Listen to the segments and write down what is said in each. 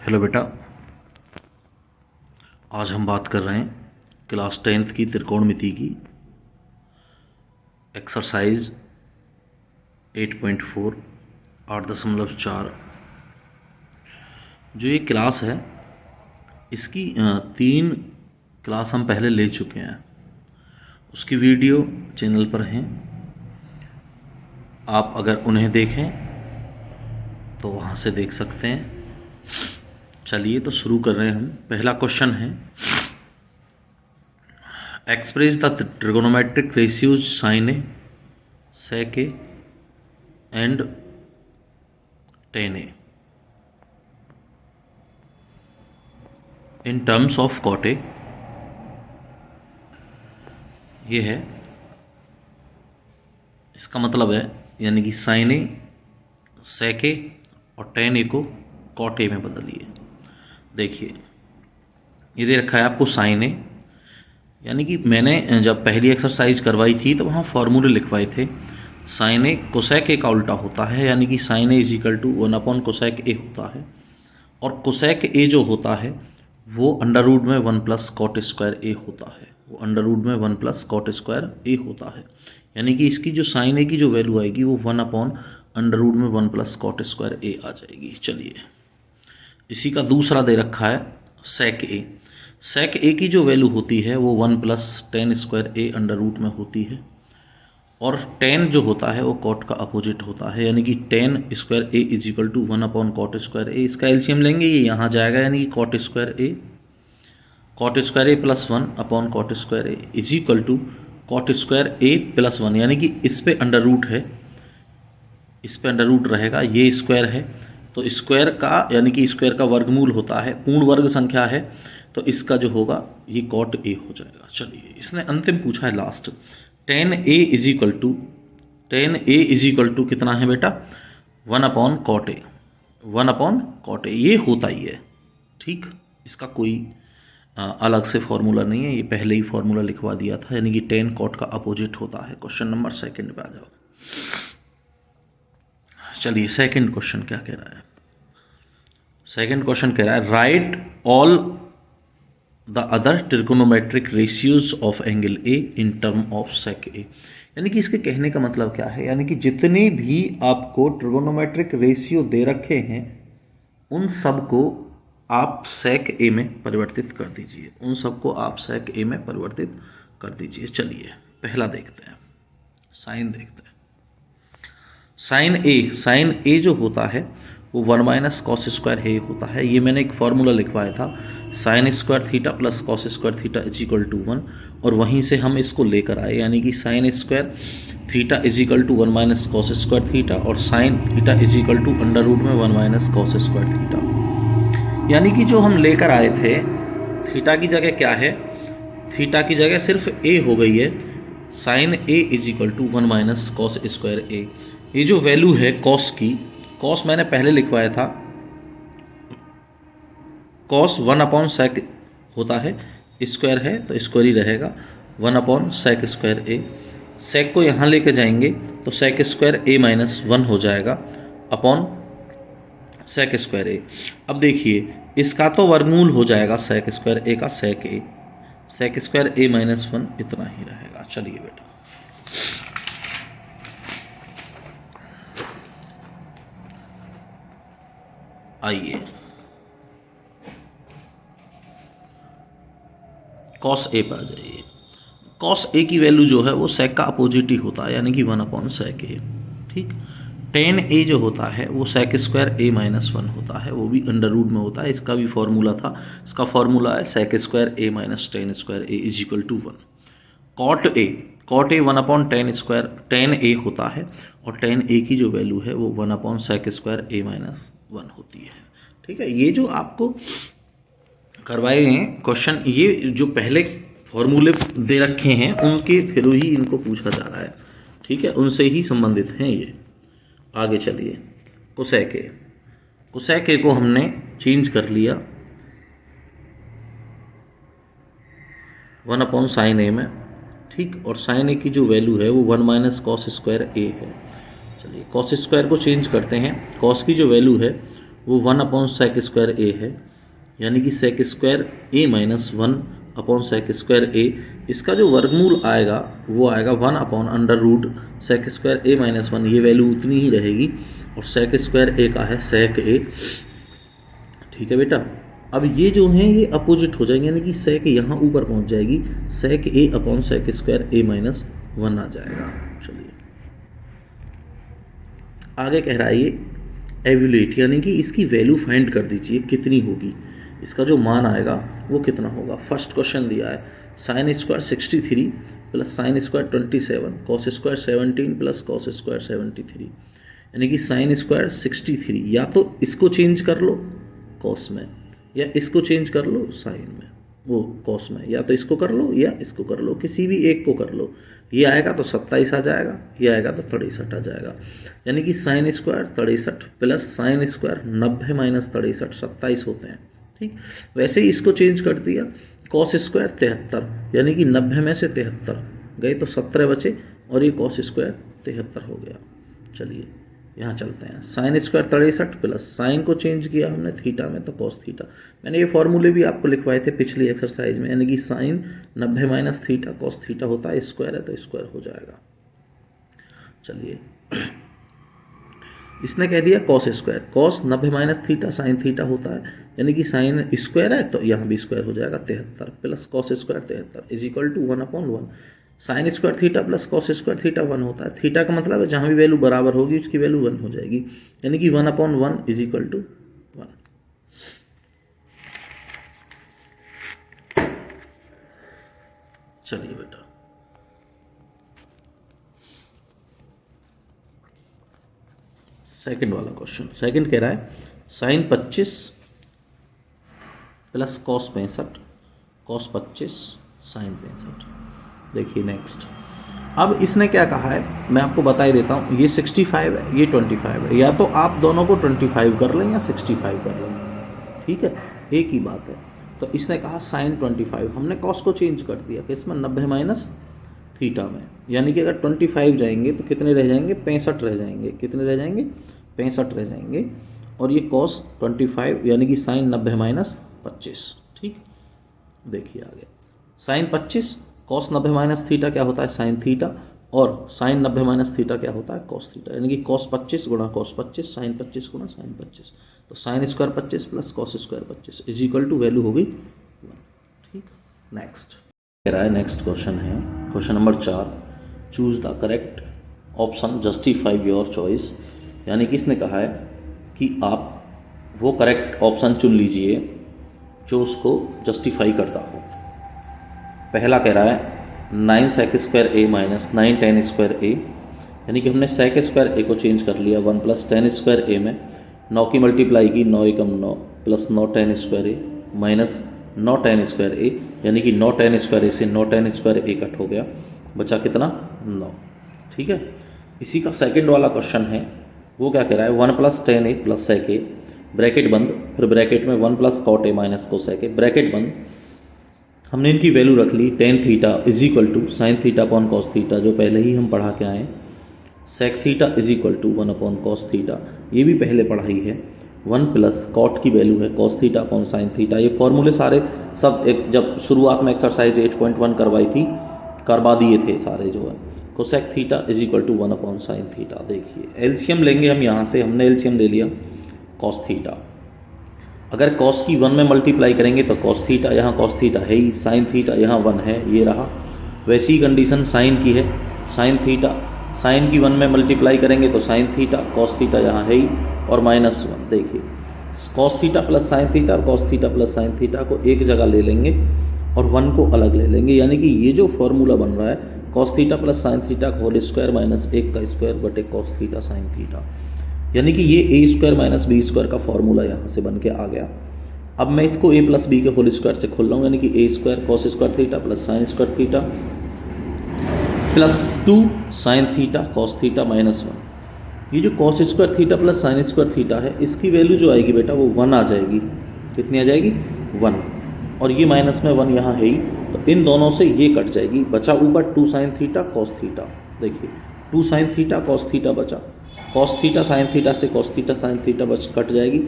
Hello बेटा, आज हम बात कर रहे हैं क्लास 10th की त्रिकोणमिति की एक्सरसाइज 8.4 8.4। जो ये क्लास है इसकी 3 क्लास हम पहले ले चुके हैं। उसकी वीडियो चैनल पर हैं, आप अगर उन्हें देखें तो वहाँ से देख सकते हैं। चलिए तो शुरू कर रहे हैं हम। पहला क्वेश्चन है, express the trigonometric ratios sine A, sec A and tan A in terms of cot A. ये है, इसका मतलब है यानी कि साइन ए, सेक ए और टेन ए को कॉट ए में बदलिए। देखिए ये दे रखा है आपको साइन ए, यानी कि मैंने जब पहली एक्सरसाइज करवाई थी तो वहाँ फॉर्मूले लिखवाए थे। साइन ए कोसेक ए का उल्टा होता है, यानी कि sine A is equal to 1 cosec A होता है। और कोसेक ए जो होता है वो अंडर रूट में 1 प्लस कॉट स्क्वायर ए होता है। वो अंडर रूट में 1 प्लस कॉट स्क्वायर ए होता है, यानी कि इसकी जो साइन ए की जो वैल्यू आएगी वो 1 अंडर रूट में 1 प्लस कॉट स्क्वायर ए आ जाएगी। चलिए, इसी का दूसरा दे रखा है सेक ए। सेक ए की जो वैल्यू होती है वो 1 plus tan square A under root में होती है। और टेन जो होता है वो कॉट का अपोजिट होता है, यानी कि tan square A is equal to 1 cot square A. इसका एलसीएम लेंगे, ये यहाँ जाएगा, यानी कि cot square A plus 1 cot square A is equal to cot square A plus 1, यानी कि इस पे अंडर रूट है, इस पे अंडर रूट रहेगा, ये स्क्वायर है तो स्क्वायर का यानी कि स्क्वायर का वर्गमूल होता है, पूर्ण वर्ग संख्या है तो इसका जो होगा ये कॉट ए हो जाएगा। चलिए, इसने अंतिम पूछा है last, tan A is equal to कितना है बेटा, 1 कॉट ए। 1 कॉट ए ये होता ही है, ठीक। इसका कोई अलग से फॉर्मूला नहीं है, ये पहले ही फॉर्मूला लिखवा दिया था, यानी कि टेन कॉट का अपोजिट होता है। क्वेश्चन नंबर 2 पे आ जाओ। चलिए, सेकंड क्वेश्चन क्या कह रहा है। सेकंड क्वेश्चन कह रहा है, write all the other trigonometric ratios of angle A in term of sec A. यानी कि इसके कहने का मतलब क्या है, यानी कि जितने भी आपको ट्रिगोनोमेट्रिक रेशियो दे रखे हैं उन सब को आप सेक ए में परिवर्तित कर दीजिए, उन सबको आप सेक ए में परिवर्तित कर दीजिए। चलिए पहला देखते हैं, साइन देखते हैं। साइन ए जो होता है वो 1 माइनस कॉस स्क्वायर ए होता है। ये मैंने एक फार्मूला लिखवाया था, sine square theta plus cos square theta is equal to 1, और वहीं से हम इसको लेकर आए, यानी कि sine square theta is equal to 1 minus cos square theta और sine theta is equal to under root में 1 माइनस कॉस स्क्वायर थीटा। यानी कि जो हम लेकर आए थे, थीटा की जगह क्या है, थीटा की जगह सिर्फ ए हो गई है, sine A is equal to 1 minus cos square A. ये जो वैल्यू है कॉस की, कॉस मैंने पहले लिखवाया था, कॉस 1 सेक होता है, स्क्वायर है तो स्क्वायर ही रहेगा, 1 सेक स्क्वायर ए। सेक को यहाँ लेके जाएंगे तो सेक स्क्वायर ए माइनस 1 हो जाएगा अपॉन सेक स्क्वायर ए। अब देखिए इसका तो वर्गमूल हो जाएगा सेक स्क्वायर ए का, सेक स्क्वायर ए माइनस 1 इतना ही रहेगा। चलिए बेटा, आइए कॉस ए पर आ जाइए। कॉस ए की वैल्यू जो है वो सेक का अपोजिट ही होता है, यानी कि 1 सेक ए, ठीक। टेन ए जो होता है वो सेक स्क्वायर ए माइनस 1 होता है, वो भी अंडर रूट में होता है। इसका भी फॉर्मूला था, इसका फॉर्मूला है sec square A minus tan square A is equal to 1। Cot A 1 tan A होता है, और टेन ए की जो वैल्यू है वो 1 सेक स्क्वायर ए माइनस 1 होती है, ठीक है। ये जो आपको करवाए हैं क्वेश्चन, ये जो पहले फॉर्मूले दे रखे हैं उनके थ्रू ही इनको पूछा जा रहा है, ठीक है, उनसे ही संबंधित हैं ये। आगे चलिए, कोसेक ए को हमने चेंज कर लिया 1 साइन ए में, ठीक। और साइन ए की जो वैल्यू है वो 1 माइनस कॉस स्क्वायर ए है। चलिए कॉस स्क्वायर को चेंज करते हैं, कॉस की जो वैल्यू है वो 1/sec² a है, यानी कि sec² a minus 1/sec² a। इसका जो वर्गमूल आएगा वो आएगा 1/√sec² a माइनस 1, ये वैल्यू उतनी ही रहेगी, और sec² a का है sec a। ठीक है बेटा। अब ये जो हैं ये अपोजिट हो जाएंगे, यानी कि sec यहाँ ऊपर पहुँच जाएगी, sec a/sec² a माइनस 1 आ जाएगा। चलिए आगे कह रहा है ये एवल्यूएट, यानी कि इसकी वैल्यू फाइंड कर दीजिए कितनी होगी, इसका जो मान आएगा वो कितना होगा। फर्स्ट क्वेश्चन दिया है sin² 63 plus sin² 27 cos² 17 plus cos² 73, यानी कि sin² 63, या तो इसको चेंज कर लो cos में, या इसको चेंज कर लो sin में, वो cos में, या तो इसको कर लो या इसको कर लो, किसी भी एक को कर लो। ये आएगा तो 27 आ जाएगा, ये आएगा तो 63 आ जाएगा, यानी कि sin² 63 प्लस sin² 90 माइनस 63 27 होते हैं। ठीक, वैसे ही इसको चेंज कर दिया cos² 73, यानी कि 90 में से 73 गए तो 17 बचे, और ये cos² 73 हो गया। चलिए यहाँ चलते हैं, sin² 63 प्लस साइन को चेंज किया हमने थीटा में तो cos थीटा। मैंने ये फॉर्मूले भी आपको लिखवाए थे पिछली एक्सरसाइज में, यानी कि sin 90 minus theta cos theta होता है, स्क्वायर है तो स्क्वायर हो जाएगा। चलिए इसने कह दिया cos 90 minus theta sin theta होता है, यानी कि साइन स्क्वायर है तो यहाँ भी स्क्वायर हो जाएगा 73 plus cos² 73 is equal to 1/1। sin² theta plus cos² theta 1 होता है, थीटा का मतलब है जहाँ भी वैल्यू बराबर होगी उसकी वैल्यू 1 हो जाएगी, यानी कि 1/1 इज इक्वल टू 1। चलिए बेटा सेकंड वाला क्वेश्चन, सेकंड कह रहा है sin 25 plus cos 65 cos 25 sin 65। देखिए नेक्स्ट, अब इसने क्या कहा है मैं आपको बता ही देता हूँ, ये 65 है ये 25 है, या तो आप दोनों को 25 कर लें या 65 कर लें, ठीक है एक ही बात है। तो इसने कहा sin 25, हमने cos को चेंज कर दिया किसमें 90 माइनस थीटा में, यानी कि अगर 25 जाएंगे तो कितने रह जाएंगे 65 रह जाएंगे, कितने रह जाएंगे 65 रह जाएंगे, और ये cos 25 यानी कि sin 90 माइनस 25। ठीक, देखिए आगे sin 25 cos 90 माइनस थीटा क्या होता है sin थीटा, और sin 90 माइनस थीटा क्या होता है cos थीटा, यानी कि cos 25 गुणा cos 25 sin 25 गुणा sin 25, तो sin² 25 plus cos² 25 is equal to value हो गई 1। ठीक, नेक्स्ट कह रहा है, नेक्स्ट क्वेश्चन है question number 4, choose the correct option justify your choice, यानी कि इसने कहा है कि आप वो करेक्ट ऑप्शन चुन लीजिए जो उसको जस्टिफाई करता हो। पहला कह रहा है 9 sec² a minus 9 tan² a, यानी कि हमने sec² a को चेंज कर लिया 1 प्लस tan² a में, 9 की मल्टीप्लाई की 9 एकम 9 plus 9 tan² a minus 9 tan² a, यानी कि 9 tan² a से 9 tan² a कट हो गया, बचा कितना 9। ठीक है, इसी का सेकंड वाला क्वेश्चन है, वो क्या कह रहा है 1 plus tan a plus sec a bracket बंद, फिर ब्रैकेट में 1 plus cot a minus cosec a bracket बंद, हमने इनकी वैल्यू रख ली tan theta is equal to sine theta upon cos theta जो पहले ही हम पढ़ा के आए, sec theta is equal to 1 upon cos theta ये भी पहले पढ़ा ही है, 1 प्लस cot की वैल्यू है cos theta upon sine theta. ये फॉर्मूले सारे सब एक जब शुरुआत में एक्सरसाइज 8.1 करवाई थी करवा दिए थे सारे जो है, cosec theta is equal to 1 upon sine theta. देखिए एलसीएम लेंगे हम, यहाँ से हमने एलसीएम ले लिया cos थीटा, अगर cos की 1 में मल्टीप्लाई करेंगे तो cos थीटा, यहाँ cos थीटा है ही, sin थीटा यहाँ 1 है ये रहा, वैसी कंडीशन sin की है, sin थीटा sin की 1 में मल्टीप्लाई करेंगे तो sin थीटा, cos थीटा यहाँ है ही और -1। देखिए cos theta plus sin theta और cos theta plus sin theta को एक जगह ले लेंगे और 1 को अलग ले लेंगे, यानी कि ये जो फॉर्मूला बन रहा है cos theta plus sin theta का होल स्क्वायर माइनस 1 का स्क्वायर बटे cos थीटा sin थीटा, यानी कि ये a² माइनस b² का फॉर्मूला यहाँ से बन के आ गया। अब मैं इसको a प्लस बी के होल स्क्वायर से खोल रहा हूँ, यानी कि a² cos² theta plus sin² theta plus 2 sin theta cos theta -1। ये जो cos² theta plus sin² theta है इसकी वैल्यू जो आएगी बेटा वो 1 आ जाएगी, कितनी आ जाएगी 1, और ये माइनस में 1 यहाँ है ही, तो इन दोनों से ये कट जाएगी, बचा ऊपर 2 sin थीटा cos थीटा। देखिए 2 sin थीटा cos थीटा बचा, cos थीटा sin थीटा से cos थीटा sin थीटा बच कट जाएगी,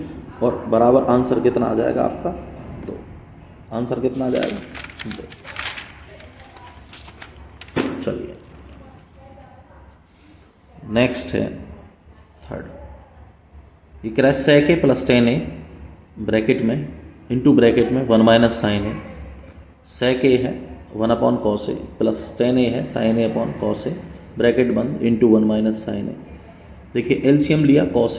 और बराबर आंसर कितना आ जाएगा आपका 2। आंसर कितना आ जाएगा 2। चलिए नेक्स्ट है थर्ड। ये कह रहा है sec a plus tan A bracket में इंटू ब्रैकेट में 1 minus sine A. sec a है 1 upon cos A plus tan A है sine A upon cos A bracket बंद इंटू 1 माइनस साइन ए। देखिए एलसीएम लिया कॉस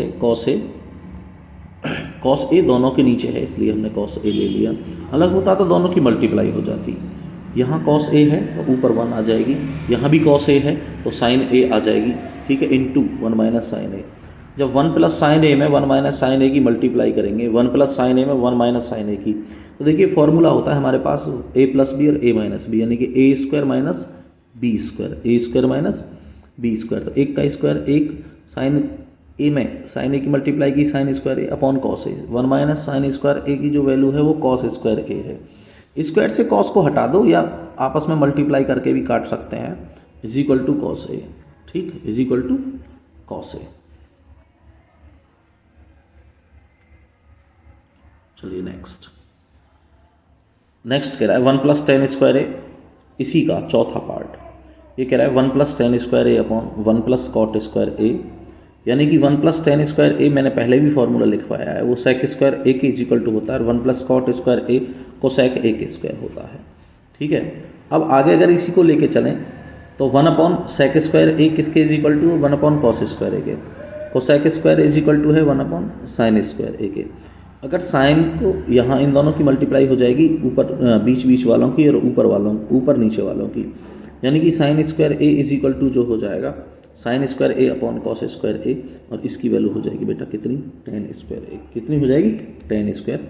ए दोनों के नीचे है इसलिए हमने कॉस ए ले लिया। अलग होता तो दोनों की मल्टीप्लाई हो जाती। यहाँ कॉस ए है तो ऊपर 1 आ जाएगी, यहाँ भी कॉस ए है तो साइन ए आ जाएगी, ठीक है, इंटू 1 माइनस साइन ए। जब 1 प्लस साइन ए में 1 माइनस साइन ए की मल्टीप्लाई करेंगे, 1 प्लस साइन ए में 1 माइनस साइन ए की, तो देखिए फॉर्मूला होता है हमारे पास ए प्लस बी और ए माइनस बी, यानी कि A square minus B square, A square minus B square. तो एक का स्क्वायर एक, साइन ए में साइन ए की मल्टीप्लाई की sign square A upon cos A. 1 minus sine square ए की जो वैल्यू है वो कॉस स्क्वायर ए है। स्क्वायर से कॉस को हटा दो या आपस में मल्टीप्लाई करके भी काट सकते हैं, is equal to cos A, ठीक, is equal to cos A. चलिए नेक्स्ट कह रहा है 1 प्लस टेन स्क्वायर ए, इसी का चौथा पार्ट। ये कह रहा है 1 plus tan square A upon 1 plus cot square ए, यानी कि 1 प्लस टेन स्क्वायर ए मैंने पहले भी फॉर्मूला लिखवाया है, वो सेक स्क्वायर ए के इजिकल टू होता है, 1 प्लस कॉट स्क्वायर ए को सेक ए के स्क्वायर होता है, ठीक है। अब आगे अगर इसी को लेके चलें तो 1 अपॉन सेक स्क्वायर ए किसके equal to, 1 upon cos square A के, को सेक स्क्वायर इजिकल टू है 1 अपॉन साइन स्क्वायर ए के। अगर साइन को यहाँ इन दोनों की मल्टीप्लाई हो जाएगी, ऊपर बीच वालों की और ऊपर नीचे वालों की, यानी कि sine square A is equal to जो हो जाएगा sine square A upon cos square A, और इसकी वैल्यू हो जाएगी बेटा कितनी, टेन स्क्वायर ए। कितनी हो जाएगी, टेन स्क्वायर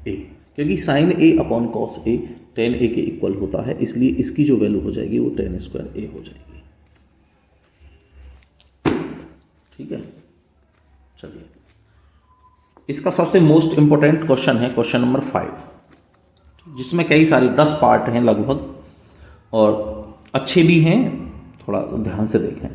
ए, क्योंकि sign A upon cos A ten ए के इक्वल होता है, इसलिए इसकी जो वैल्यू हो जाएगी वो टेन स्क्वायर ए हो जाएगी, ठीक है। चलिए इसका सबसे मोस्ट इंपॉर्टेंट क्वेश्चन है क्वेश्चन नंबर 5, जिसमें कई सारे 10 पार्ट हैं लगभग और अच्छे भी हैं, थोड़ा ध्यान से देखें।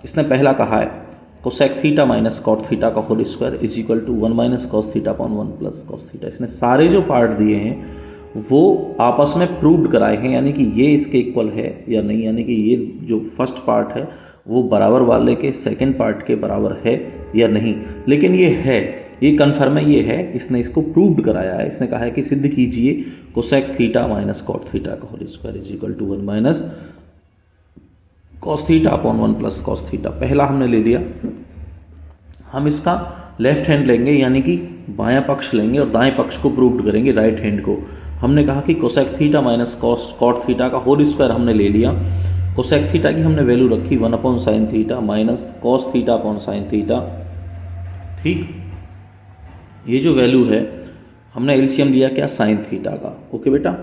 इसने पहला कहा है cosec theta minus cot theta का whole square is equal to 1 minus cos theta upon 1 plus cos theta. इसने सारे जो पार्ट दिए हैं वो आपस में प्रूव्ड कराए हैं, यानी कि ये इसके इक्वल है या नहीं, यानी कि ये जो फर्स्ट पार्ट है वो बराबर वाले के सेकेंड पार्ट के बराबर है या नहीं। लेकिन ये है, ये कन्फर्म है, ये है, इसने इसको प्रूव्ड कराया है। इसने कहा है कि सिद्ध कीजिए cosec theta minus cot theta का whole square is equal to 1 minus cos theta upon 1 plus cos theta. पहला हमने ले लिया, हम इसका लेफ्ट हैंड लेंगे, यानी कि बायां पक्ष लेंगे और दाएं पक्ष को प्रूव्ड करेंगे राइट हैंड को। हमने कहा कि cosec theta minus cot theta का होल स्क्वायर हमने ले लिया। कोसेक थीटा की हमने वैल्यू रखी 1 upon sine theta minus cos theta upon sine theta, ठीक। ये जो वैल्यू है हमने एलसीएम लिया क्या, साइन थीटा का, ओके बेटा।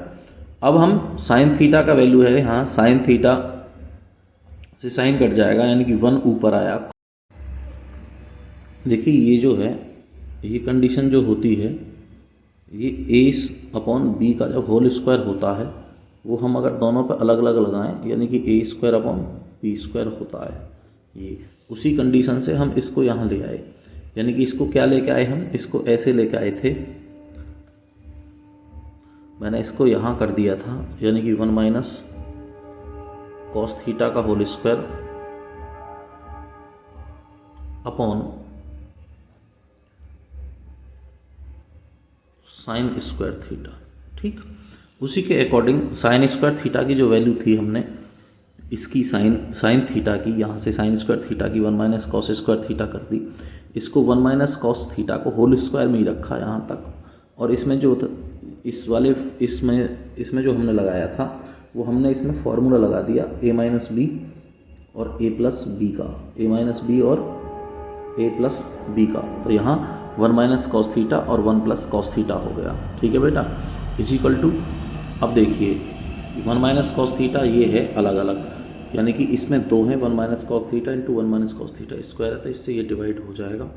अब हम साइन थीटा का वैल्यू है, हाँ साइन थीटा से साइन कट जाएगा, यानी कि 1 ऊपर आया। देखिए ये जो है, ये कंडीशन जो होती है, ये ए अपॉन बी का जब होल स्क्वायर होता है वो हम अगर दोनों पे अलग अलग लगाएं, यानी कि A square upon B square होता है, ये उसी कंडीशन से हम इसको यहाँ ले आए। यानी कि इसको क्या लेके आए, हम इसको ऐसे लेके आए थे, मैंने इसको यहाँ कर दिया था, यानी कि 1 माइनस कॉस थीटा का whole square upon sine square theta, ठीक। उसी के अकॉर्डिंग साइन स्क्वायर थीटा की जो वैल्यू थी हमने इसकी साइन थीटा की, यहाँ से साइन स्क्वायर थीटा की 1 माइनस कॉस स्क्वायर थीटा कर दी। इसको 1 माइनस कॉस थीटा को होल स्क्वायर में ही रखा यहाँ तक, और इसमें जो इसमें जो हमने लगाया था वो हमने इसमें फॉर्मूला लगा दिया ए माइनस बी और ए प्लस बी का, ए माइनस बी और ए प्लस बी का। तो यहाँ 1 माइनस कॉस थीटा और 1 प्लस कॉस थीटा हो गया, ठीक है बेटा, इज इक्वल टू। अब देखिए 1 माइनस कॉस थीटा ये है अलग अलग, यानी कि इसमें 2 है, 1 minus cos theta into 1 minus cos theta square है, तो इससे ये डिवाइड हो जाएगा,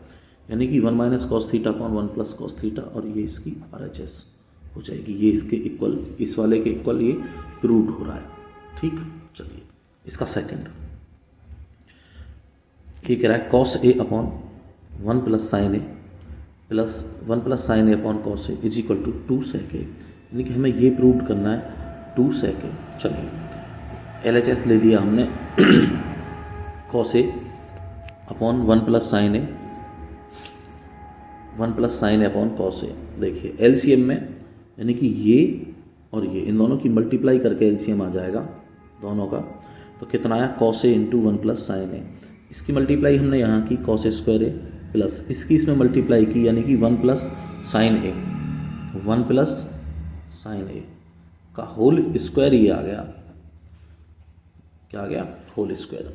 यानी कि 1 minus cos theta upon 1 plus cos theta, और ये इसकी RHS हो जाएगी, ये इसके इक्वल, इस वाले के इक्वल ये प्रूव्ड हो रहा है, ठीक। चलिए इसका सेकंड, ये कह रहा है cos A upon 1 plus sine A plus 1 plus sine A upon cos A is equal to 2 sec A, यानी कि हमें ये प्रूव करना है 2 सेक ए। चलिए LHS ले लिया हमने cos A upon 1 plus sine A, 1 plus sine A upon cos A. देखिए LCM में यानी कि ये और ये इन दोनों की मल्टीप्लाई करके LCM आ जाएगा दोनों का, तो कितना आया cos A into 1 plus sine ए। इसकी मल्टीप्लाई हमने यहाँ की cos A square A plus इसकी इसमें मल्टीप्लाई की यानी कि 1 प्लस साइन ए, 1 प्लस साइन ए का होल स्क्वायर ये आ गया, क्या आ गया होल स्क्वायर।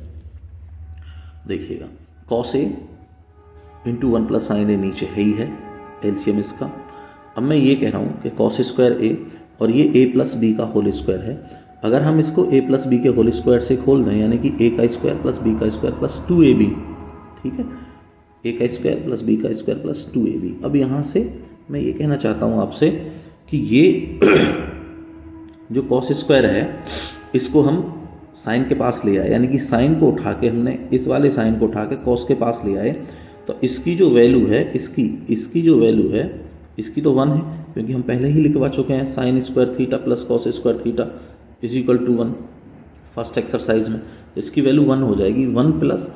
देखिएगा cos A into 1 plus sine ए नीचे है ही है LCM इसका। अब मैं ये कह रहा हूँ कि कॉस स्क्वायर ए और ये a प्लस बी का होल स्क्वायर है, अगर हम इसको a प्लस बी के होल स्क्वायर से खोल दें यानी कि a का स्क्वायर प्लस b का स्क्वायर प्लस 2ab, ठीक है, a का स्क्वायर प्लस b का स्क्वायर प्लस 2ab। अब यहाँ से मैं ये कहना चाहता हूँ आपसे कि ये जो कॉस स्क्वायर है इसको हम साइन के पास ले आए, यानी कि साइन को उठा के हमने इस वाले साइन को उठा के कॉस के पास ले आए, तो इसकी जो वैल्यू है इसकी जो वैल्यू है इसकी तो 1 है, क्योंकि हम पहले ही लिखवा चुके हैं sine square theta plus cos square theta is equal to 1 first exercise में। तो इसकी वैल्यू 1 हो जाएगी, 1 plus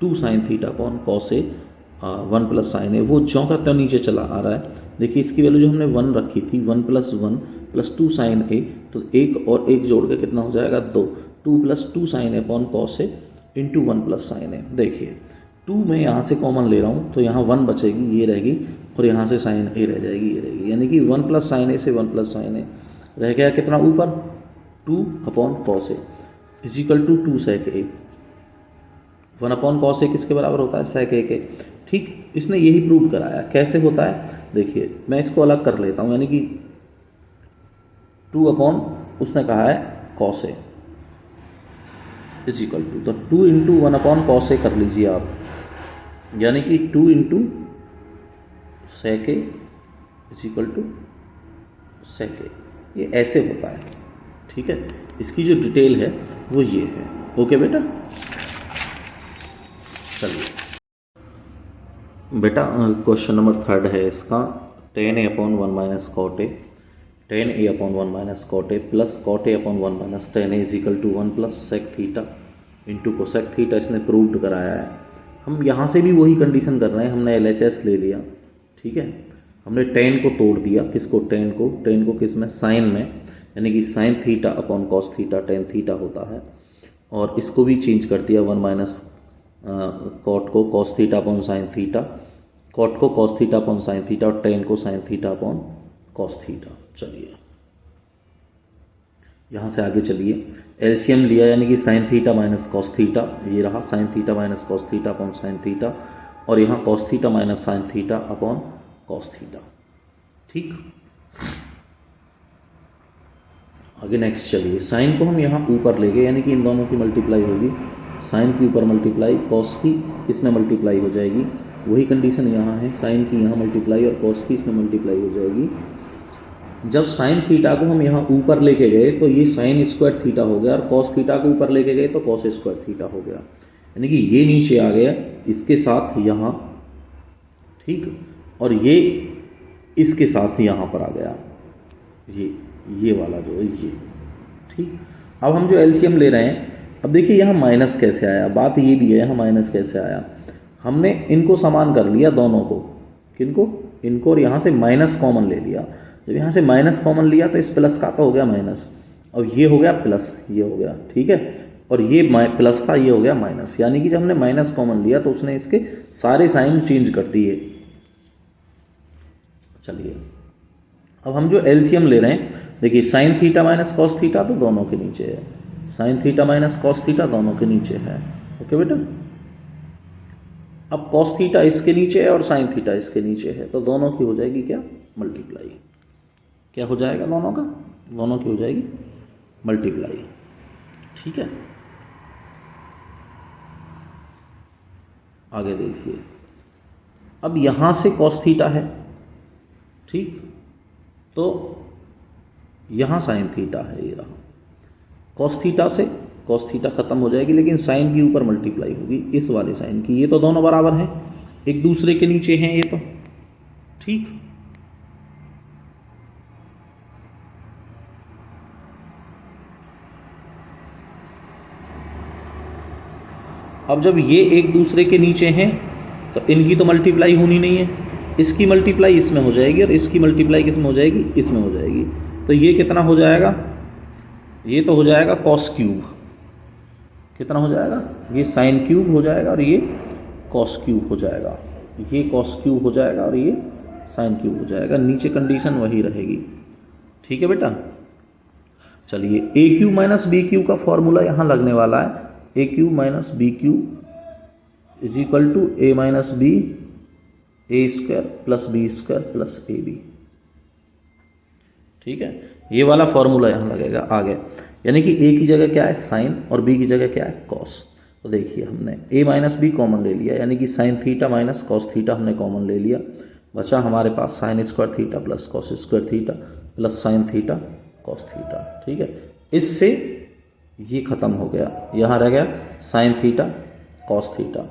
2 sine theta upon cos A, 1 plus sine A, वो ज्यों का त्यों नीचे चला आ रहा है। देखिए इसकी वैल्यू जो हमने 1 रखी थी 1 प्लस 1 प्लस 2 साइन ए, तो एक और एक जोड़ के कितना हो जाएगा 2 plus 2 sign A upon cos A into 1 plus sine A. देखिए 2 मैं यहाँ से कॉमन ले रहा हूँ तो यहाँ 1 बचेगी, ये रहेगी, और यहाँ से साइन ए रह जाएगी, ये रहेगी, यानी कि 1 प्लस साइन ए से 1 प्लस साइन ए रह गया कितना ऊपर 2 upon cos A is equal to 2 sec A. 1 upon cos A किसके बराबर होता है सेक ए के। ठीक, इसने यही प्रूव कराया। कैसे होता है देखिए, मैं इसको अलग कर लेता हूँ, यानी कि 2 अपॉन उसने कहा है cos A is equal to, तो 2 इंटू 1 अपॉन कॉस ए कर लीजिए आप, यानी कि 2 into sec A is equal to sec A. ये ऐसे होता है, ठीक है। इसकी जो डिटेल है वो ये है। ओके बेटा, चलिए बेटा क्वेश्चन नंबर 3 है इसका, tan a upon 1 minus cot A, tan a upon 1 minus cot A plus cot A upon 1 minus tan a is equal to 1 plus sec theta into cosec theta. इसने proved कराया है। हम यहाँ से भी वही कंडीशन कर रहे हैं, हमने LHS ले लिया, ठीक है। हमने tan को तोड़ दिया, किसको tan को किस में साइन में, यानी कि sine theta upon cos theta tan theta होता है, और इसको भी चेंज कर दिया 1 माइनस कॉट को cos theta upon sine theta, cot को cos theta upon sine theta, और tan को sine theta upon cos theta. चलिए यहाँ से आगे चलिए, LCM लिया यानी कि sine theta minus cos theta, ये रहा sine theta minus cos theta upon sine theta, और यहाँ cos theta minus sign theta upon cos theta. ठीक, आगे नेक्स्ट चलिए, साइन को हम यहाँ ऊपर ले गए, यानी कि इन दोनों की मल्टीप्लाई होगी, साइन की ऊपर मल्टीप्लाई, कॉस की इसमें मल्टीप्लाई हो जाएगी। वही कंडीशन यहाँ है, साइन की यहाँ मल्टीप्लाई और कॉस की इसमें मल्टीप्लाई हो जाएगी। जब साइन थीटा को हम यहाँ ऊपर लेके गए तो ये साइन स्क्वायर थीटा हो गया, और कॉस थीटा को ऊपर लेके गए तो कॉस स्क्वायर थीटा हो गया, यानी कि ये नीचे आ गया इसके साथ यहाँ, ठीक, और ये इसके साथ यहाँ पर आ गया, ये वाला जो है ये, ठीक। अब हम जो LCM ले रहे हैं, अब देखिए यहाँ माइनस कैसे आया, बात ये भी है यहाँ माइनस कैसे आया। हमने इनको समान कर लिया दोनों को, किनको, इनको, और यहाँ से माइनस कॉमन ले लिया। जब यहाँ से माइनस कॉमन लिया तो इस प्लस का तो हो गया माइनस, और ये हो गया प्लस, ये हो गया, ठीक है, और ये प्लस था, ये हो गया माइनस, यानी कि जब हमने माइनस कॉमन लिया तो उसने इसके सारे साइन चेंज कर दिए। चलिए अब हम जो LCM ले रहे हैं, देखिए sign theta minus cos theta तो दोनों के नीचे है, sine theta minus cos theta दोनों के नीचे है। ओके बेटा, अब कॉस थीटा इसके नीचे है और साइन थीटा इसके नीचे है, तो दोनों की हो जाएगी क्या मल्टीप्लाई। क्या हो जाएगा दोनों का, दोनों की हो जाएगी मल्टीप्लाई, ठीक है। आगे देखिए, अब यहां से कॉस थीटा है, ठीक, तो यहां साइन थीटा है, ये रहा कॉस थीटा से कॉस थीटा खत्म हो जाएगी, लेकिन साइन की ऊपर मल्टीप्लाई होगी इस वाले साइन की। ये तो दोनों बराबर हैं, एक दूसरे के नीचे हैं ये तो, ठीक। अब जब ये एक दूसरे के नीचे हैं तो इनकी तो मल्टीप्लाई होनी नहीं है, इसकी मल्टीप्लाई इसमें हो जाएगी और इसकी मल्टीप्लाई किसमें हो जाएगी, इसमें हो जाएगी। तो ये कितना हो जाएगा, ये तो हो जाएगा कॉस क्यूब। कितना हो जाएगा, ये साइन क्यूब हो जाएगा और ये कॉस क्यूब हो जाएगा, ये कॉस क्यूब हो जाएगा और ये साइन क्यूब हो जाएगा। नीचे कंडीशन वही रहेगी। ठीक है बेटा। चलिए A Q minus B Q का फॉर्मूला यहाँ लगने वाला है। A Q minus B Q is equal to A minus B A square plus B square plus A B. ठीक है, ये वाला फॉर्मूला यहाँ लगेगा आगे। यानी कि ए की जगह क्या है साइन और बी की जगह क्या है कॉस। तो देखिए हमने ए माइनस बी कॉमन ले लिया, यानी कि sine theta minus cos theta हमने कॉमन ले लिया। बचा हमारे पास sine square theta plus cos square theta plus sine theta cos theta. ठीक है, इससे ये खत्म हो गया, यहाँ रह गया साइन थीटा कॉस थीटा।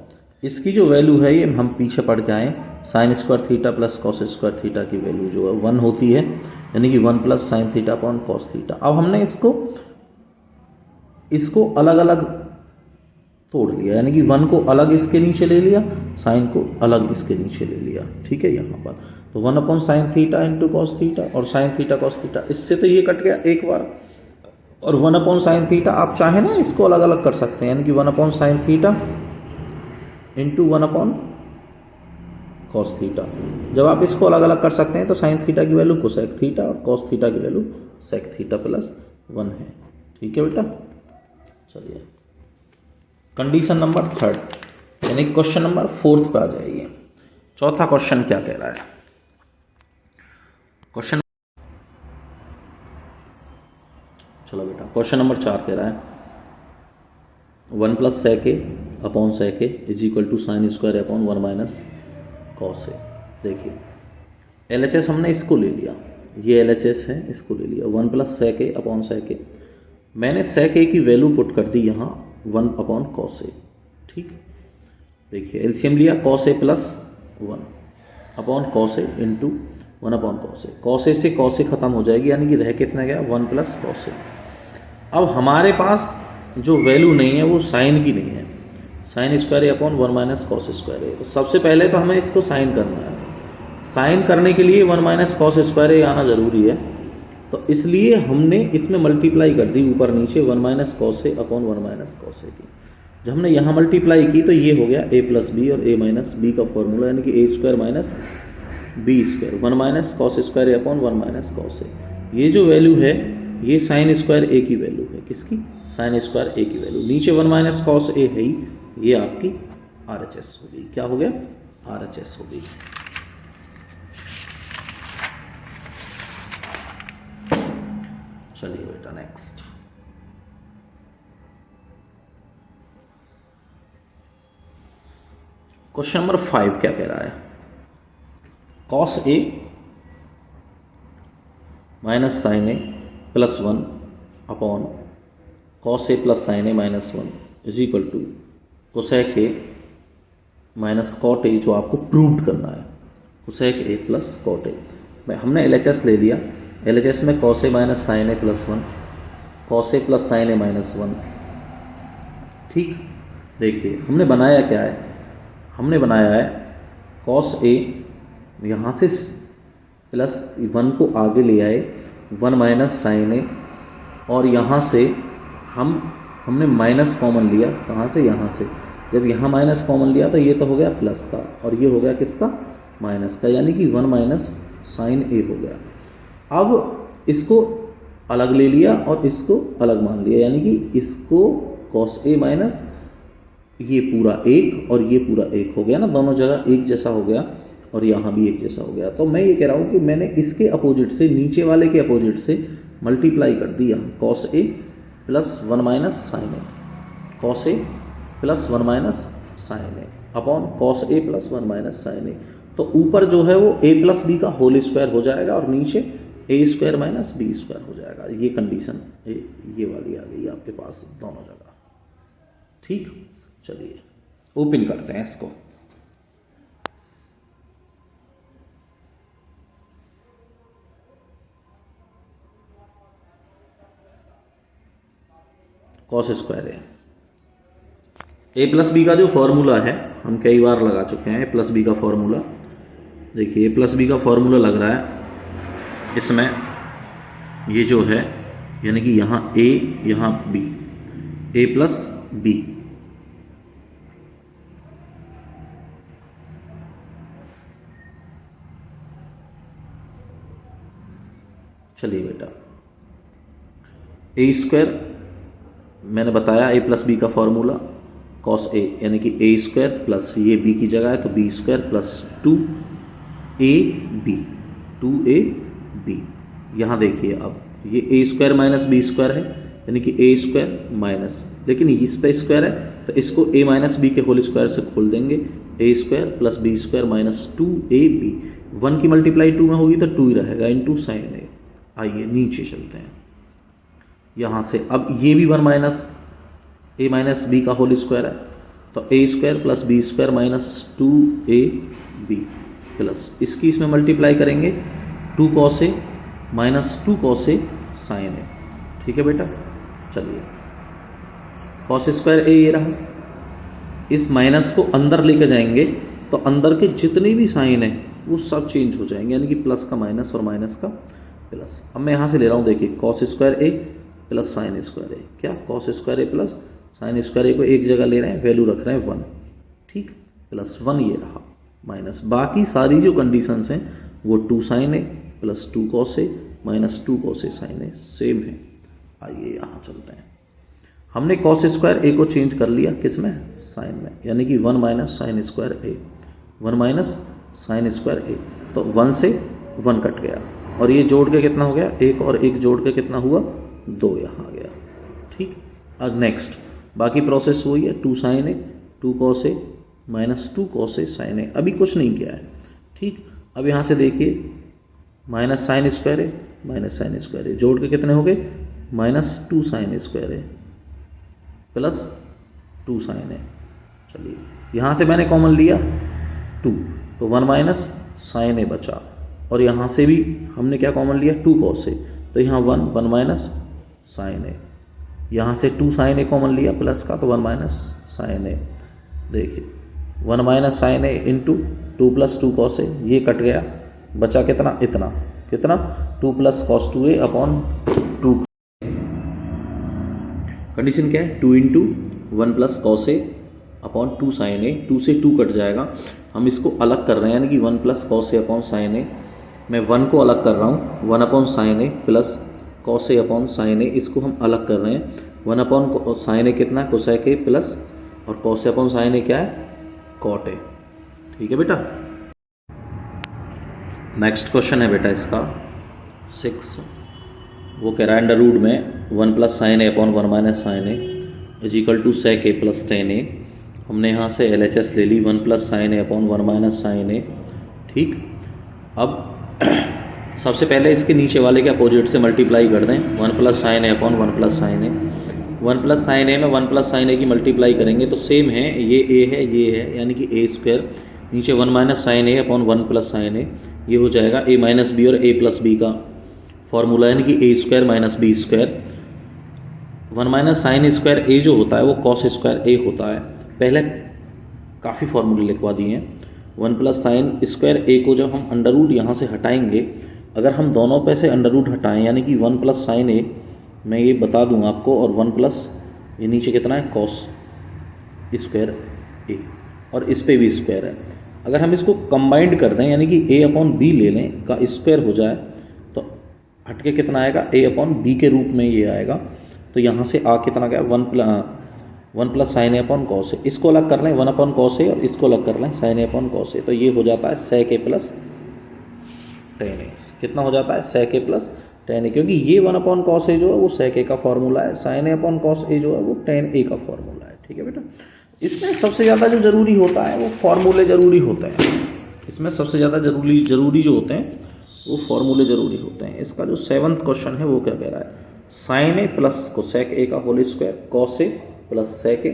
इसकी जो वैल्यू है ये हम पीछे पढ़ के आए, sign square theta plus cos square theta की वैल्यू जो है 1 होती है, यानी कि 1 plus sine theta upon cos theta. अब हमने इसको अलग अलग तोड़ लिया, यानी कि 1 को अलग इसके नीचे ले लिया, साइन को अलग इसके नीचे ले लिया। ठीक है, यहाँ पर तो 1 upon sine theta into cos theta और साइन थीटा कॉस थीटा, इससे तो ये कट गया एक बार। और 1 अपॉन साइन थीटा आप चाहें ना इसको अलग अलग कर सकते हैं, यानी कि 1 upon sine theta into 1 upon cos theta. जब आप इसको अलग अलग कर सकते हैं तो साइन थीटा की वैल्यू कोसेक थीटा और कॉस थीटा की वैल्यू सेक थीटा प्लस 1 है। ठीक है बेटा। चलिए कंडीशन नंबर 3, यानी क्वेश्चन नंबर 4 पे आ जाइए। चौथा क्वेश्चन क्या कह रहा है, क्वेश्चन चलो बेटा क्वेश्चन नंबर 4 कह रहा है 1 plus sec A upon sec A is equal to sine square upon 1 minus cos A. देखिए LHS हमने इसको ले लिया, ये LHS है, इसको ले लिया 1 plus sec A upon sec ए। मैंने सेक ए की वैल्यू पुट कर दी यहाँ 1 अपॉन कॉस ए। ठीक, देखिए एलसीएम लिया cos A plus 1 upon cos A into 1 upon cos A. Cos A से कॉस ए खत्म हो जाएगी, यानी कि रह कितना गया 1 प्लस कॉस ए। अब हमारे पास जो वैल्यू नहीं है वो साइन की नहीं है, sign square A upon 1 minus cos square ए। तो सबसे पहले तो हमें इसको साइन करना है, साइन करने के लिए 1 माइनस कॉस स्क्वायर ए आना जरूरी है। तो इसलिए हमने इसमें मल्टीप्लाई कर दी ऊपर नीचे 1 minus cos A upon 1 minus cos ए की। जब हमने यहाँ मल्टीप्लाई की तो ये हो गया ए प्लस बी और ए माइनस बी का फॉर्मूला, यानी कि A square minus B square 1 minus cos square A upon 1 minus cos A. ये जो वैल्यू है ये साइन स्क्वायर ए की वैल्यू है, किसकी, साइन स्क्वायर ए की वैल्यू। नीचे 1 माइनस कॉस ए है ही, ये आपकी RHS हो गई। क्या हो गया, RHS हो गई। चलिए बेटा नेक्स्ट क्वेश्चन नंबर 5 क्या कह रहा है, cos A minus sine A plus 1 upon cos A plus sine A minus 1 is equal to cosec A minus cot A, जो आपको प्रूव करना है, cosec A plus cot A. हमने LHS ले लिया, LHS में cos A minus sine A plus 1, cos A plus sine A minus 1। ठीक, देखिए हमने बनाया क्या है, हमने बनाया है कॉस ए यहाँ से प्लस 1 को आगे ले आए 1 माइनस साइन ए, और यहाँ से हमने माइनस कॉमन लिया, कहाँ से, यहाँ से। जब यहाँ माइनस कॉमन लिया तो ये तो हो गया प्लस का और ये हो गया किसका, माइनस का, यानी कि 1 माइनस साइन ए हो गया। अब इसको अलग ले लिया और इसको अलग मान लिया, यानी कि इसको कॉस ए माइनस ये पूरा 1 और ये पूरा 1 हो गया ना, दोनों जगह एक जैसा हो गया और यहाँ भी एक जैसा हो गया। तो मैं ये कह रहा हूँ कि मैंने इसके अपोजिट से, नीचे वाले के अपोजिट से मल्टीप्लाई कर दिया, cos A plus 1 minus sine A, cos A plus 1 minus sine A upon cos A plus 1 minus sine A. तो ऊपर जो है वो a प्लस बी का होल स्क्वायर हो जाएगा और नीचे ए स्क्वायर माइनस बी स्क्वायर हो जाएगा। ये कंडीशन ये वाली आ गई आपके पास दोनों जगह। ठीक, चलिए ओपन करते हैं इसको। Cos square A plus B का जो फॉर्मूला है हम कई बार लगा चुके हैं। ए प्लस बी का फॉर्मूला देखिए, ए प्लस बी का फॉर्मूला लग रहा है इसमें, ये जो है यानी कि यहाँ ए यहाँ बी, ए प्लस बी। चलिए बेटा, ए स्क्वायर मैंने बताया, ए प्लस बी का फॉर्मूला कॉस ए यानी कि ए स्क्वायर प्लस ये बी की जगह है तो B square plus 2 A B. यहाँ देखिए अब ये A square minus B square है यानी कि ए स्क्वायर माइनस, लेकिन इस पे स्क्वायर है तो इसको ए माइनस बी के होल स्क्वायर से खोल देंगे, A square plus B square minus 2ab। 1 की मल्टीप्लाई 2 में होगी तो 2 ही रहेगा इंटू साइन ए। आइए नीचे चलते हैं यहाँ से, अब ये भी 1 माइनस ए माइनस बी का होल स्क्वायर है तो A square plus B square minus 2ab plus इसकी इसमें मल्टीप्लाई करेंगे 2 cos A minus 2 cos A sine A. ठीक है बेटा, चलिए कॉस स्क्वायर ए ये रहा, इस माइनस को अंदर लेके जाएंगे तो अंदर के जितने भी साइन है वो सब चेंज हो जाएंगे यानी कि प्लस का माइनस और माइनस का प्लस। अब मैं यहाँ से ले रहा हूँ, देखिए cos square A plus sign square ए, क्या cos square A plus sign square A को एक जगह ले रहे हैं, वैल्यू रख रहे हैं 1, ठीक, प्लस 1 ये रहा माइनस, बाकी सारी जो कंडीशंस हैं वो 2 sign A plus 2 cos A minus 2 cos A sine A same है। आइए यहाँ चलते हैं, हमने कॉस स्क्वायर ए को चेंज कर लिया किस में, साइन में, यानी कि 1 minus sine square A, 1 minus sine square ए, तो 1 से 1 कट गया और ये जोड़ के कितना हो गया, 1 और 1 जोड़ के कितना हुआ, 2 यहाँ आ गया। ठीक, अब नेक्स्ट बाकी प्रोसेस वही है, 2 sign A 2 cos A minus 2 cos A sine ए, अभी कुछ नहीं किया है। ठीक, अब यहाँ से देखिए minus sine square A minus sine square ए जोड़ के कितने हो गए, minus 2 sign square A plus 2 sign ए। चलिए यहाँ से मैंने कॉमन लिया 2 तो 1 माइनस साइन ए बचा, और यहाँ से भी हमने क्या कॉमन लिया 2 कॉस ए तो यहाँ 1 माइनस साइन ए, यहाँ से 2 साइन ए कॉमन लिया प्लस का तो 1 माइनस साइन ए। देखिए 1 minus sine A into 2 plus 2 cos A, ये कट गया, बचा कितना, इतना, कितना 2 plus cos 2a upon 2। Condition क्या है, 2 into 1 plus cos A upon 2 sign ए, 2 से 2 कट जाएगा, हम इसको अलग कर रहे हैं यानी कि 1 plus cos A upon sine ए। मैं 1 को अलग कर रहा हूँ, 1 upon sine A plus cos A upon sine ए, इसको हम अलग कर रहे हैं। 1 अपॉन साइन ए कितना है, कोसेक ए प्लस, और cos A upon sine A क्या है, कॉट ए। ठीक है बेटा, नेक्स्ट क्वेश्चन है बेटा इसका 6, वो कह रहा है अंडर रूट में 1 plus sine A upon 1 minus sine A is equal to sec A plus tan A. हमने यहाँ से LHS ले ली 1 plus sine A upon 1 minus sine A. ठीक, अब सबसे पहले इसके नीचे वाले के अपोजिट से मल्टीप्लाई कर दें, 1 plus sine A upon 1 plus sine A. 1 plus sine ए में 1 प्लस साइन ए की मल्टीप्लाई करेंगे तो सेम है, ये ए है ये है यानी कि ए स्क्वायर, नीचे 1 minus sine A upon 1 plus sine A, ये हो जाएगा ए माइनस बी और ए प्लस बी का फॉर्मूला यानी कि A square minus B square. 1 minus sine square A जो होता है वो कॉस स्क्वायर ए होता है, पहले काफ़ी फॉर्मूले लिखवा दिए हैं। 1 प्लस साइन स्क्वायर ए को जब हम अंडर रूट यहाँ से हटाएंगे, अगर हम दोनों पे से अंडर रूट हटाएँ यानी कि 1 प्लस साइन ए, मैं ये बता दूँ आपको, और 1 प्लस ये नीचे कितना है कॉस स्क्वायर ए, और इस पे भी स्क्वायर है। अगर हम इसको कंबाइंड कर दें यानी कि ए अपॉन बी ले लें का स्क्वायर हो जाए तो हटके कितना आएगा, ए अपॉन बी के रूप में ये आएगा। तो यहाँ से आ कितना गया, 1 plus sine A upon cos ए, इसको अलग कर लें 1 अपॉन कॉस ए और इसको अलग कर लें साइन ए अपॉन कॉस ए, तो ये हो जाता है सेक ए प्लस टेन ए। कितना हो जाता है, सेक ए प्लस टेन ए, क्योंकि ये 1 अपॉन कॉस ए जो है वो सेक ए का फॉर्मूला है, साइन ए अपॉन कॉस ए जो है वो टेन ए का फॉर्मूला है। ठीक है बेटा, इसमें सबसे ज़्यादा जो ज़रूरी होता है वो फॉर्मूले ज़रूरी होते हैं, इसमें सबसे ज़्यादा ज़रूरी जो होते हैं वो फॉर्मूले ज़रूरी होते हैं। इसका जो 7th क्वेश्चन है वो क्या कह रहा है, sine A plus cosec A का whole square, cos A plus sec A,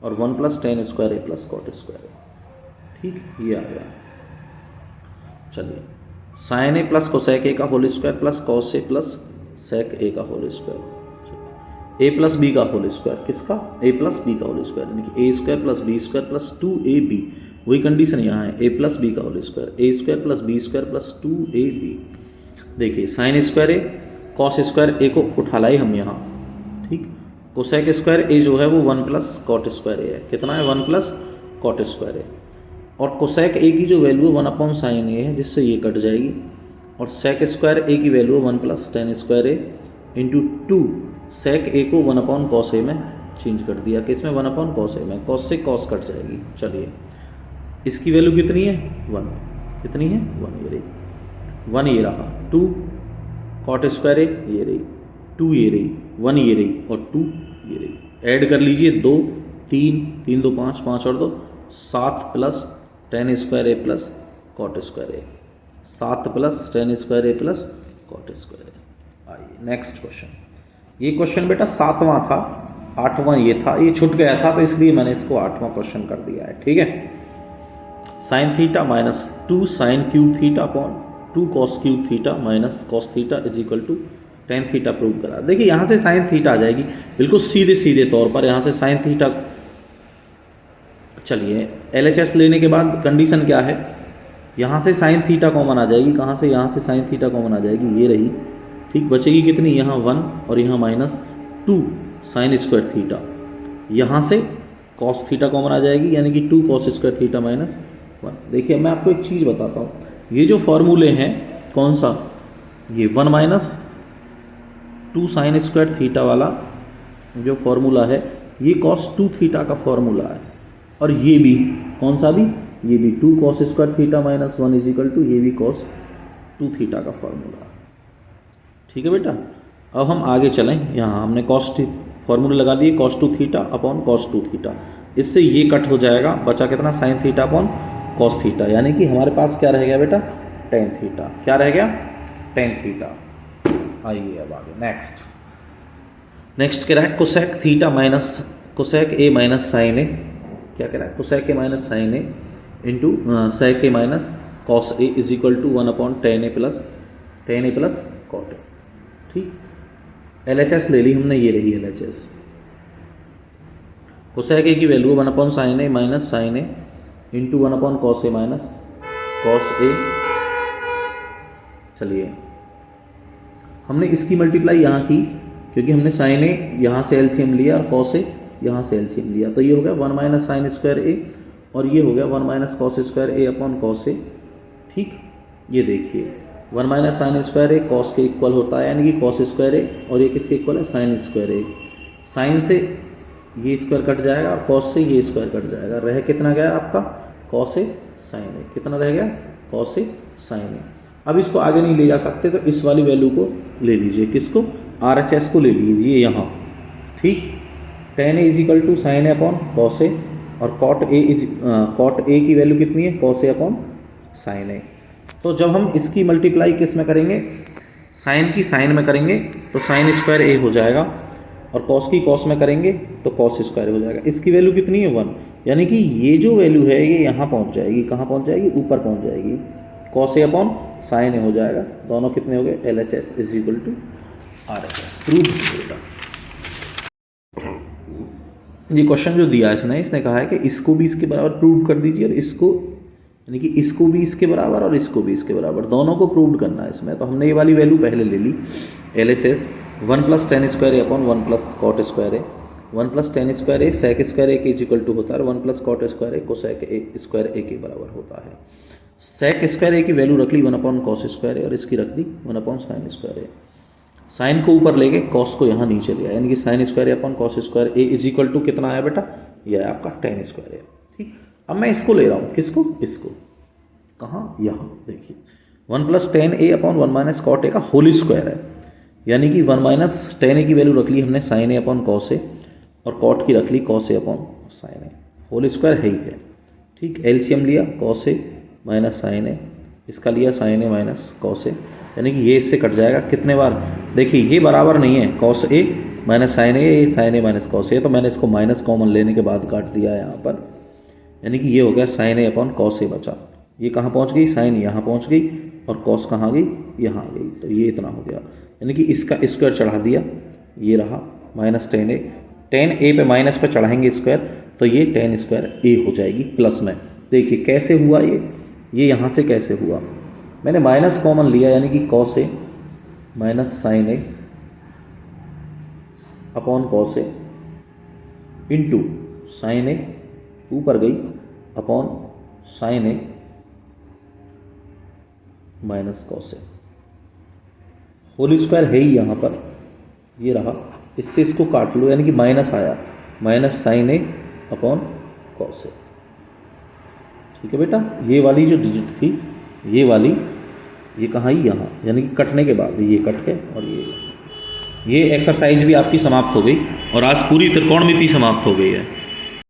और 1 plus tan square A plus cot square A. ठीक, ये आ गया। चलिए, sine A plus cosec A का whole square plus cos A plus sec A का whole square, A plus B का whole square, किसका? ए प्लस बी का होल स्क्वायर, यानी कि A square plus B square plus 2ab, वही condition यहाँ है, ए प्लस बी का whole square, A square plus B square plus 2ab। देखिए sine square A, cos square A को उठा लाई हम यहाँ, ठीक। कोसेक स्क्वायर ए जो है वो 1 प्लस कॉट स्क्वायर ए है, कितना है? 1 प्लस कॉट स्क्वायर ए। और कोसेक ए की जो वैल्यू है 1 अपॉन साइन ए है, जिससे ये कट जाएगी। और सेक स्क्वायर ए की वैल्यू है 1 प्लस टेन स्क्वायर ए इंटू 2, सेक ए को 1 अपॉन कॉस ए में चेंज कर दिया, कि इसमें 1 अपॉन कॉस ए में, कॉस से कॉस कट जाएगी। चलिए इसकी वैल्यू कितनी है? 1, कितनी है? 1, ये रही 1, ये रहा 2 कॉट स्क्वायर ए, ये रही 2, ये रही 1, ये रही और 2 ये रही। ऐड कर लीजिए 2 3 3 2 5, 5 और 2 7 plus tan square A plus cot square A, 7 plus tan square A plus cot square ए। आइए नेक्स्ट क्वेश्चन। ये क्वेश्चन बेटा 7वां था, 8वां ये था, ये छूट गया था तो इसलिए मैंने इसको 8वां क्वेश्चन कर दिया है, ठीक है। Sine theta minus 2 sine cube theta upon 2 cos cube theta minus cos theta is equal to tan theta prove करा। देखिए यहाँ से साइन थीटा आ जाएगी बिल्कुल सीधे सीधे तौर पर, यहाँ से साइन थीटा। चलिए LHS लेने के बाद कंडीशन क्या है? यहाँ से साइन थीटा कॉमन आ जाएगी, कहाँ से? यहाँ से साइन थीटा कॉमन आ जाएगी, ये रही, ठीक। बचेगी कितनी? यहाँ 1 और यहाँ माइनस 2 साइन स्क्वायर थीटा। यहाँ से कॉस थीटा कॉमन आ जाएगी, यानी कि 2 कॉस स्क्वायर थीटा माइनस 1। देखिए मैं आपको एक चीज़ बताता हूँ, ये जो फॉर्मूले हैं, कौन सा? ये 1 माइनस 2 साइन स्क्वायर थीटा वाला जो फॉर्मूला है, ये कॉस 2 थीटा का फॉर्मूला है। और ये भी कौन सा? भी ये भी 2 cos square theta minus 1 is equal to, ये भी कॉस 2 थीटा का फॉर्मूला, ठीक है बेटा। अब हम आगे चलें, यहाँ हमने कॉस फॉर्मूले लगा दिए, cos 2 theta upon cos 2 theta, इससे ये कट हो जाएगा, बचा कितना? Sine theta upon cos theta, यानी कि हमारे पास क्या रह गया बेटा? Tan theta. क्या रह गया? Tan theta. आइए अब आगे नेक्स्ट कह रहा है cosec theta minus cosec A minus sine A, क्या कह रहा है? Cosec A minus sine A into sec A minus cos A is equal to 1 upon tan A plus cot A, ठीक। LHS ले ली हमने, ये रही LHS। कोसेक ए की value 1 upon sine A minus sine A into 1 upon cos A minus cos ए। चलिए हमने इसकी multiply यहाँ की, क्योंकि हमने साइन ए यहाँ से एलसीएम लिया और कॉस ए यहाँ से एलसीएम लिया, तो ये हो गया 1 माइनस साइन स्क्वायर ए और ये हो गया 1 minus cos square A upon cos ए, ठीक। ये देखिए 1 minus sine square A cos के इक्वल होता है, यानी कि कॉस स्क्वायर ए, और ये किसके इक्वल है? साइन स्क्वायर ए। साइन से ये स्क्वायर कट जाएगा और कॉस से ये स्क्वायर कट जाएगा, रह कितना गया आपका? कॉस ए साइन ए। कितना रह गया? कॉस ए साइन ए। अब इसको आगे नहीं ले जा सकते तो इस वाली वैल्यू को ले लीजिए, किसको? RHS को ले लीजिए यहाँ, ठीक। Tan A is equal to sine A upon cos A, और कॉट ए की वैल्यू कितनी है? Cos A upon sine A. तो जब हम इसकी मल्टीप्लाई किस में करेंगे? साइन की साइन में करेंगे तो साइन स्क्वायर ए हो जाएगा, और कॉस की कॉस में करेंगे तो कॉस स्क्वायर हो जाएगा। इसकी वैल्यू कितनी है? 1, यानी कि ये जो वैल्यू है ये यहाँ पहुँच जाएगी, कहाँ पहुँच जाएगी? ऊपर पहुँच जाएगी, cos A upon sine A हो जाएगा। दोनों कितने हो गए? LHS is equal to RHS। Prove बेटा। ये क्वेश्चन जो दिया है इसने कहा है कि इसको भी इसके बराबर प्रूव कर दीजिए, और इसको, यानी कि इसको भी इसके बराबर और इसको भी इसके बराबर, दोनों को प्रूव करना है इसमें। तो हमने ये वाली वैल्यू पहले ले ली, LHS 1 plus tan square A upon 1 plus cot square A, 1 plus tan square A sec square A के इज इक्वल टू होता है 1 plus cot square A cosec A square A के बराबर होता है। सेक स्क्वायर ए की वैल्यू रख ली 1 upon cos square A, और इसकी रख दी 1 अपॉन साइन स्क्वायर ए। साइन को ऊपर लेके कॉस को यहाँ नीचे लिया, यानी कि sine square A upon cos square A is equal to कितना आया बेटा? यह है आपका टेन स्क्वायर ए, ठीक। अब मैं इसको ले रहा हूँ, किसको? इसको। कहाँ? यहाँ देखिए 1 plus tan A upon 1 minus cot A का होल स्क्वायर है, यानी कि 1 माइनस टेन ए की वैल्यू रख ली हमने sign A upon cos A, और कॉट की रख ली cos A upon sine A. Whole square है ही है, ठीक। एलसीएम लिया कॉस ए माइनस साइन ए, इसका लिया sign A minus cos A, यानी कि ये इससे कट जाएगा कितने बार? देखिए ये बराबर नहीं है, cos A minus sine A, sine A minus cos ए, तो मैंने इसको माइनस कॉमन लेने के बाद काट दिया है यहाँ पर, यानी कि ये हो गया साइन ए अपॉन कॉस ए बचा। ये कहाँ पहुँच गई? साइन यहाँ पहुँच गई, और कॉस कहाँ गई? यहाँ आ गई, तो ये इतना हो गया, यानी कि इसका स्क्वायर चढ़ा दिया, ये रहा माइनस टेन ए, टेन ए पे माइनस पे चढ़ाएंगे स्क्वायर तो ये टेन स्क्वायर ए हो जाएगी प्लस में। देखिए कैसे हुआ ये यहाँ से कैसे हुआ, मैंने माइनस कॉमन लिया यानी कि cos A minus sine A upon cos A into sine ए ऊपर गई upon sine A minus cos A, whole square है ही यहाँ पर, ये रहा, इससे इसको काट लो यानी कि माइनस आया, minus sine A upon cos ए। ठीक है बेटा, ये वाली जो डिजिट थी ये वाली, ये कहाँ ही यहाँ, यानी कि कटने के बाद ये कट के और ये एक्सरसाइज भी आपकी समाप्त हो गई और आज पूरी त्रिकोणमिति समाप्त हो गई है।